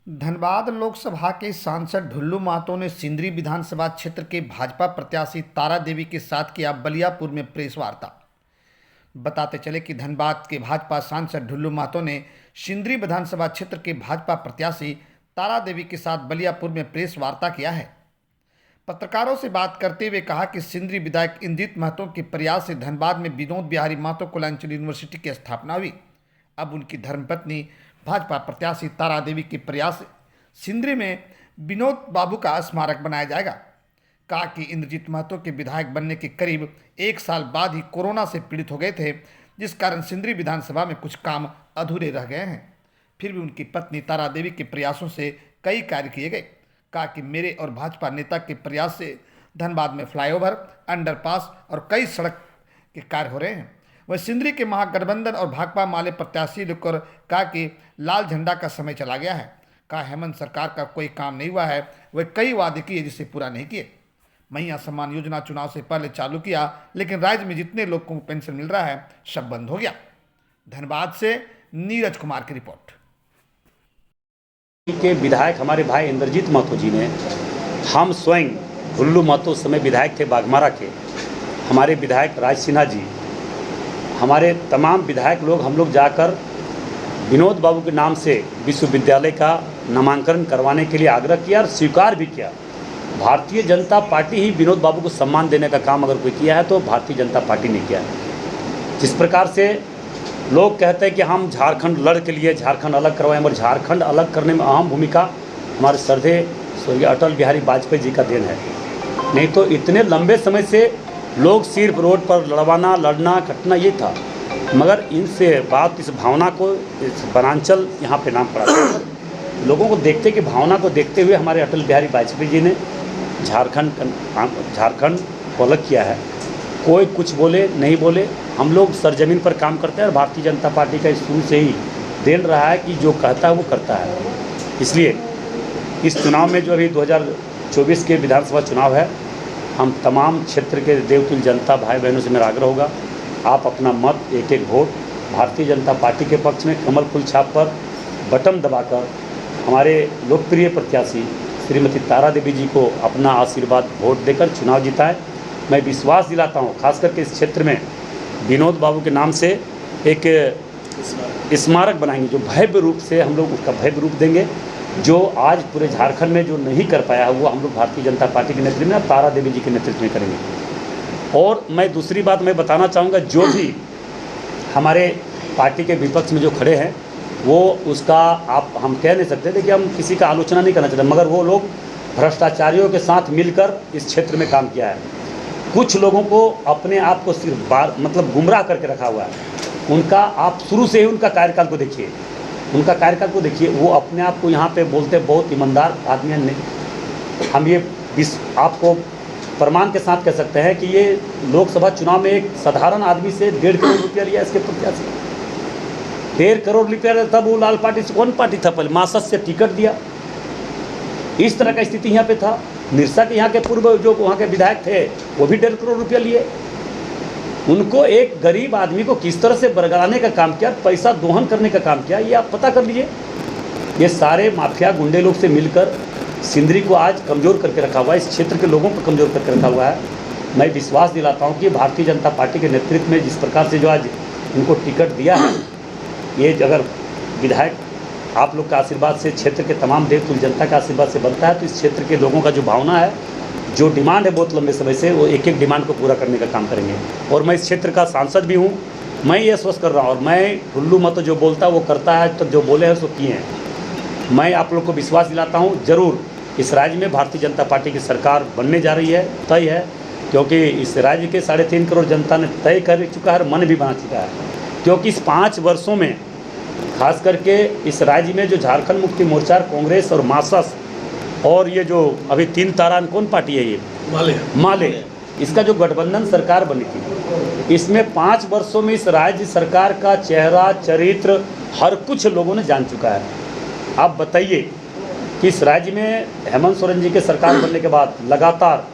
धनबाद लोकसभा के सांसद ढुल्लू महतो ने सिंदरी विधानसभा क्षेत्र के भाजपा प्रत्याशी तारा देवी के साथ किया बलियापुर में प्रेस वार्ता। बताते चले कि धनबाद के भाजपा सांसद ढुल्लू महतो ने सिंदरी विधानसभा क्षेत्र के भाजपा प्रत्याशी तारा देवी के साथ बलियापुर में प्रेस वार्ता किया है। पत्रकारों से बात करते हुए कहा कि सिंदरी विधायक इंद्रित महतो के प्रयास से धनबाद में विनोद बिहारी महतो कुलांचल यूनिवर्सिटी की स्थापना हुई। अब उनकी धर्मपत्नी भाजपा प्रत्याशी तारा देवी के प्रयास से सिंदरी में विनोद बाबू का स्मारक बनाया जाएगा। कहा कि इंद्रजीत महतो के विधायक बनने के करीब एक साल बाद ही कोरोना से पीड़ित हो गए थे, जिस कारण सिंदरी विधानसभा में कुछ काम अधूरे रह गए हैं। फिर भी उनकी पत्नी तारा देवी के प्रयासों से कई कार्य किए गए। कहा कि मेरे और भाजपा नेता के प्रयास से धनबाद में फ्लाईओवर, अंडरपास और कई सड़क के कार्य हो रहे हैं। वह सिंदरी के महागठबंधन और भाकपा माले प्रत्याशी लेकर कहा कि लाल झंडा का समय चला गया है। कहा हेमंत सरकार का कोई काम नहीं हुआ है, वह कई वादे किए जिसे पूरा नहीं किए। मैया सम्मान योजना चुनाव से पहले चालू किया, लेकिन राज्य में जितने लोगों को पेंशन मिल रहा है सब बंद हो गया। धनबाद से नीरज कुमार की रिपोर्ट। के विधायक हमारे भाई इंद्रजीत महतो जी ने, हम स्वयं ढुल्लू महतो उस समय विधायक थे बाघमारा के, हमारे विधायक राज सिन्हा जी, हमारे तमाम विधायक लोग, हम लोग जाकर विनोद बाबू के नाम से विश्वविद्यालय का नामांकन करवाने के लिए आग्रह किया और स्वीकार भी किया। भारतीय जनता पार्टी ही विनोद बाबू को सम्मान देने का काम अगर कोई किया है तो भारतीय जनता पार्टी ने किया है। जिस प्रकार से लोग कहते हैं कि हम झारखंड लड़ के लिए झारखंड अलग करवाएं, और झारखंड अलग करने में अहम भूमिका हमारे श्रद्धेय स्वर्गीय अटल बिहारी वाजपेयी जी का देन है। नहीं तो इतने लंबे समय से लोग सिर्फ रोड पर लड़ना कटना ये था, मगर इनसे बात इस भावना को, इस वनांचल यहाँ पे नाम पड़ा था। लोगों को देखते कि भावना को देखते हुए हमारे अटल बिहारी वाजपेयी जी ने झारखंड को अलग किया है। कोई कुछ बोले नहीं बोले, हम लोग सरजमीन पर काम करते हैं और भारतीय जनता पार्टी का शुरू से ही देन रहा है कि जो कहता है वो करता है। इसलिए इस चुनाव में जो अभी 2024 के विधानसभा चुनाव है, हम तमाम क्षेत्र के देवतुल्य जनता भाई बहनों से मेरा आग्रह होगा, आप अपना मत एक एक वोट भारतीय जनता पार्टी के पक्ष में कमल फूल छाप पर बटन दबाकर हमारे लोकप्रिय प्रत्याशी श्रीमती तारा देवी जी को अपना आशीर्वाद वोट देकर चुनाव जिताएं। मैं विश्वास दिलाता हूं, खास करके इस क्षेत्र में विनोद बाबू के नाम से एक स्मारक बनाएंगे, जो भव्य रूप से हम लोग उसका भव्य रूप देंगे। जो आज पूरे झारखंड में जो नहीं कर पाया है वो हम लोग भारतीय जनता पार्टी के नेतृत्व में, तारा देवी जी के नेतृत्व में करेंगे। और मैं दूसरी बात मैं बताना चाहूँगा, जो भी हमारे पार्टी के विपक्ष में जो खड़े हैं वो उसका हम कह नहीं सकते थे कि हम किसी का आलोचना नहीं करना चाहते, मगर वो लोग भ्रष्टाचारियों के साथ मिलकर इस क्षेत्र में काम किया है। कुछ लोगों को अपने आप को सिर्फ मतलब गुमराह करके रखा हुआ है। उनका आप शुरू से ही उनका कार्यकाल को देखिए, वो अपने आप को यहाँ पे बोलते बहुत ईमानदार आदमी हैं। हम ये आपको प्रमाण के साथ कह सकते हैं कि ये लोकसभा चुनाव में एक साधारण आदमी से 1.5 करोड़ रुपया लिया इसके प्रत्याशी। 1.5 करोड़ रुपया, तब वो लाल पार्टी से कौन पार्टी था पहले, मासद से टिकट दिया। इस तरह का स्थिति यहाँ पे था। निरसा के यहाँ के पूर्व जो वहाँ के विधायक थे वो भी 1.5 करोड़ रुपया लिए। उनको एक गरीब आदमी को किस तरह से बरगलाने का काम किया, पैसा दोहन करने का काम किया, ये आप पता कर लीजिए। ये सारे माफिया गुंडे लोग से मिलकर सिंदरी को आज कमज़ोर करके रखा हुआ है, इस क्षेत्र के लोगों को कमज़ोर करके रखा हुआ है। मैं विश्वास दिलाता हूँ कि भारतीय जनता पार्टी के नेतृत्व में जिस प्रकार से जो आज इनको टिकट दिया है, ये अगर विधायक आप लोग का आशीर्वाद से, क्षेत्र के तमाम देवतुल्य जनता का आशीर्वाद से बनता है, तो इस क्षेत्र के लोगों का जो भावना है, जो डिमांड है बहुत लंबे समय से, वो एक एक डिमांड को पूरा करने का काम करेंगे। और मैं इस क्षेत्र का सांसद भी हूँ, मैं ये आश्वस्त कर रहा हूँ, और मैं ढुल्लू महतो जो बोलता है वो करता है, तो जो बोले हैं उसको किए हैं। मैं आप लोग को विश्वास दिलाता हूँ, ज़रूर इस राज्य में भारतीय जनता पार्टी की सरकार बनने जा रही है, तय है, क्योंकि इस राज्य के 3.5 करोड़ जनता ने तय कर चुका है और मन भी बना चुका है। क्योंकि इस 5 वर्षों में खास करके इस राज्य में जो झारखंड मुक्ति मोर्चा, कांग्रेस और मार्क्सवादी और ये जो अभी 3 तारा कौन पार्टी है, ये माले, इसका जो गठबंधन सरकार बनी थी, इसमें 5 वर्षों में इस राज्य सरकार का चेहरा, चरित्र हर कुछ लोगों ने जान चुका है। आप बताइए कि इस राज्य में हेमंत सोरेन जी के सरकार बनने के बाद लगातार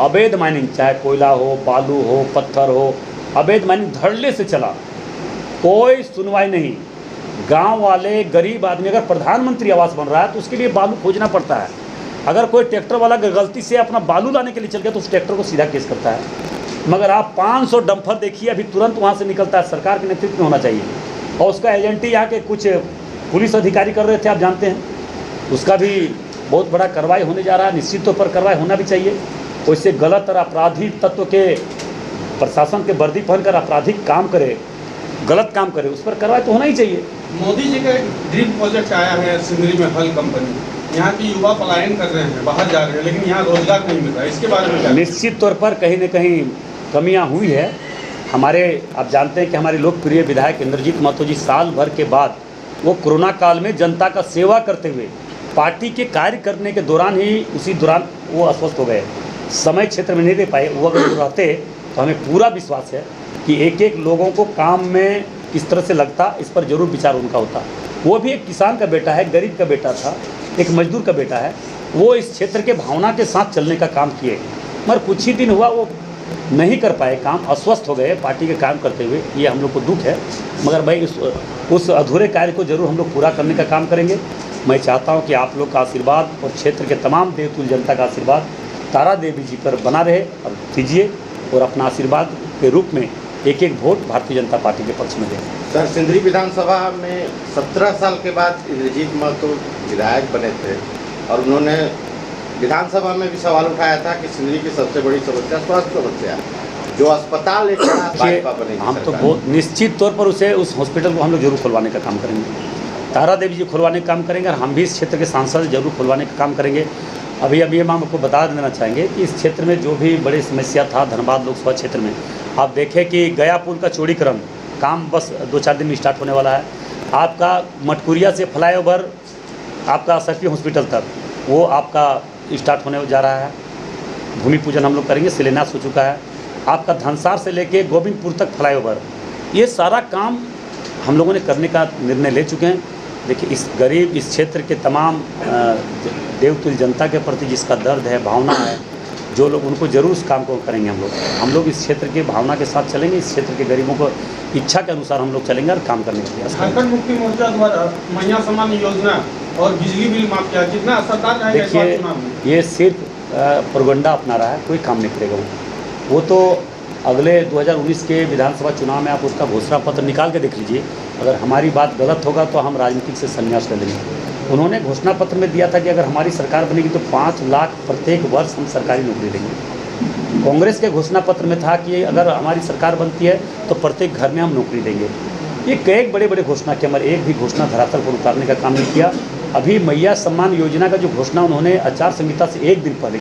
अवैध माइनिंग, चाहे कोयला हो, बालू हो, पत्थर हो, अवैध माइनिंग धड़ल्ले से चला, कोई सुनवाई नहीं। गांव वाले गरीब आदमी, अगर प्रधानमंत्री आवास बन रहा है तो उसके लिए बालू खोजना पड़ता है। अगर कोई ट्रैक्टर वाला गलती से अपना बालू लाने के लिए चल गया तो उस ट्रैक्टर को सीधा केस करता है। मगर आप 500 डंपर देखिए, अभी तुरंत वहाँ से निकलता है। सरकार के नेतृत्व में होना चाहिए। और उसका एजेंटी यहाँ के कुछ पुलिस अधिकारी कर रहे थे, आप जानते हैं, उसका भी बहुत बड़ा कार्रवाई होने जा रहा है। निश्चित तौर पर कार्रवाई होना भी चाहिए। वैसे गलत और आपराधिक तत्व के प्रशासन के वर्दी पहनकर आपराधिक काम करे, गलत काम करे, उस पर कार्रवाई तो होना ही चाहिए। मोदी जी का एक ड्रीम प्रोजेक्ट आया है सिंदरी में, हल कंपनी। यहाँ की युवा पलायन कर रहे हैं, बाहर जा रहे हैं, लेकिन यहाँ रोजगार नहीं मिल रहा है। इसके बारे में क्या? निश्चित तौर पर कहीं न कहीं कमियां हुई है। हमारे, आप जानते हैं कि हमारे लोकप्रिय विधायक इंद्रजीत महतो जी साल भर के बाद वो कोरोना काल में जनता का सेवा करते हुए पार्टी के कार्य करने के दौरान ही, उसी दौरान वो अस्वस्थ हो गए, समय क्षेत्र में नहीं दे पाए। वो अगर रहते तो हमें पूरा विश्वास है कि एक एक लोगों को काम में किस तरह से लगता, इस पर जरूर विचार उनका होता। वो भी एक किसान का बेटा है, गरीब का बेटा था, एक मजदूर का बेटा है। वो इस क्षेत्र के भावना के साथ चलने का काम किए, मगर कुछ ही दिन हुआ वो नहीं कर पाए काम, अस्वस्थ हो गए पार्टी के काम करते हुए। ये हम लोग को दुख है, मगर भाई उस अधूरे कार्य को जरूर हम लोग पूरा करने का काम करेंगे। मैं चाहता हूं कि आप लोग का आशीर्वाद और क्षेत्र के तमाम देवतुल्य जनता का आशीर्वाद तारा देवी जी पर बना रहे और दीजिए, और अपना आशीर्वाद के रूप में एक एक वोट भारतीय जनता पार्टी के पक्ष में दें। सर, सिंदरी विधानसभा में 17 साल के बाद इंद्रजीत महतो विधायक बने थे और उन्होंने विधानसभा में भी सवाल उठाया था कि सिंदरी की सबसे बड़ी समस्या स्वास्थ्य समस्या, जो अस्पताल एक भाजपा बनेगी। हम तो बहुत निश्चित तौर पर उस हॉस्पिटल को हम लोग जरूर खुलवाने का काम करेंगे। तारा देवी जी खुलवाने का काम करेंगे और हम भी इस क्षेत्र के सांसद जरूर खुलवाने का काम करेंगे। अभी हम आपको बता देना चाहेंगे कि इस क्षेत्र में जो भी बड़ी समस्या था, धनबाद लोकसभा क्षेत्र में, आप देखें कि गया पुल का चौड़ीकरण काम बस 2-4 दिन में स्टार्ट होने वाला है। आपका मटकुरिया से फ्लाईओवर आपका सरपी हॉस्पिटल तक वो आपका स्टार्ट होने जा रहा है। भूमि पूजन हम लोग करेंगे, शिलान्यास हो चुका है। आपका धनसार से लेके गोविंदपुर तक फ्लाईओवर, ये सारा काम हम लोगों ने करने का निर्णय ले चुके हैं। देखिए, इस गरीब, इस क्षेत्र के तमाम देवतुल्य जनता के प्रति जिसका दर्द है, भावना है, जो लोग, उनको जरूर उस काम को करेंगे। हम लोग इस क्षेत्र की भावना के साथ चलेंगे। इस क्षेत्र के गरीबों को इच्छा के अनुसार हम लोग चलेंगे और काम करने के लिए। झारखंड मुक्ति मोर्चा द्वारा महिला सम्मान योजना और बिजली बिल माफ किया, कितना असरदार रहेगा इस बार चुनाव में? ये सिर्फ प्रोपगेंडा अपना रहा है, कोई काम नहीं करेगा वो तो अगले 2019 के विधानसभा चुनाव में आप उसका घोषणा पत्र निकाल के देख लीजिए। अगर हमारी बात गलत होगा तो हम राजनीतिक से संन्यास ले लेंगे। उन्होंने घोषणा पत्र में दिया था कि अगर हमारी सरकार बनेगी तो 5 लाख प्रत्येक वर्ष हम सरकारी नौकरी देंगे। कांग्रेस के घोषणा पत्र में था कि अगर हमारी सरकार बनती है तो प्रत्येक घर में हम नौकरी देंगे। ये कई बड़े बड़े घोषणा किए, मगर एक भी घोषणा धरातल पर उतारने का काम नहीं किया। अभी मैया सम्मान योजना का जो घोषणा उन्होंने आचार संहिता से एक दिन पहले